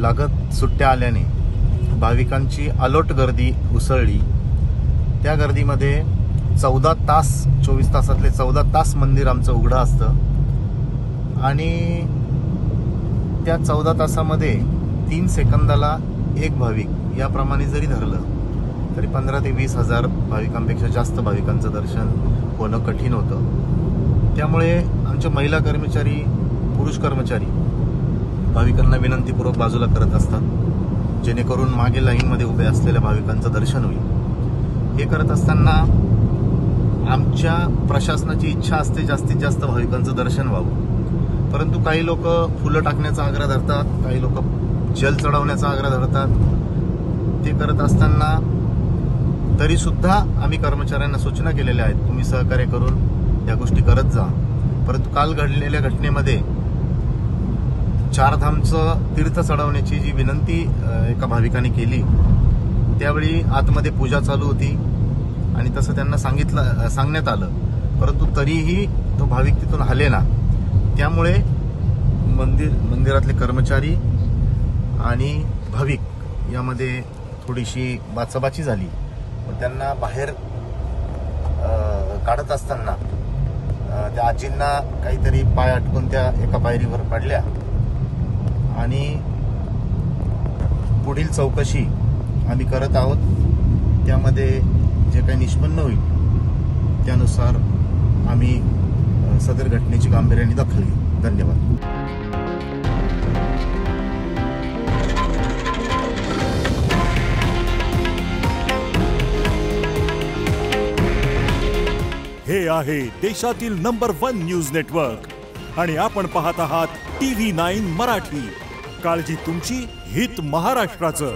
लागत सुट्ट्या आल्याने भाविकांची अलोट गर्दी उसळली। त्या गर्दीमध्ये 14 तास 24 तासातले 14 तास मंदिर आमचं उघडं असतं आणि त्या 14 तासामध्ये 3 सेकंदाला एक भाविक याप्रमाणे जरी धरलं तरी 15 ते 20 हजार भाविकांपेक्षा जास्त भाविकांचं दर्शन होणं कठीण होतं। त्यामुळे आमच्या महिला कर्मचारी, पुरुष कर्मचारी भाविकांना विनंतीपूर्वक बाजूला करत असतात जेणेकरून मागे लाईनमध्ये उभे असलेल्या भाविकांचं दर्शन होईल। हे करत असताना आमच्या प्रशासनाची इच्छा असते जास्तीत जास्त भाविकांचं दर्शन व्हावं, परंतु काही लोक फुलं टाकण्याचा आग्रह धरतात, काही लोक जल चढवण्याचा आग्रह धरतात। ते करत असताना तरी सुद्धा आम्ही कर्मचाऱ्यांना सूचना केलेल्या आहेत, तुम्ही सहकार्य करून या गोष्टी करत जा। परंतु काल घडलेल्या घटनेमध्ये चारधामचं तीर्थ चढवण्याची जी विनंती एका भाविकाने केली त्यावेळी आतमध्ये पूजा चालू होती आणि तसं त्यांना सांगण्यात आलं, परंतु तरीही तो भाविक तिथून हलेना। त्यामुळे मंदिरातले कर्मचारी आणि भाविक यामध्ये थोडीशी बाचाबाची झाली। त्यांना बाहेर काढत असताना त्या आजींना काहीतरी पाय अटकून त्या एका पायरीवर पडल्या आणि पुढील चौकशी आम्ही करत आहोत। त्यामध्ये जे काही निष्पन्न होईल त्यानुसार आम्ही सदर घटनेची गांभीर्याने दखल घेऊ। धन्यवाद। हे आहे देशातील नंबर 1 न्यूज नेटवर्क आणि आपण पाहत आहात TV9 मराठी। काळजी तुमची, हित महाराष्ट्राचं।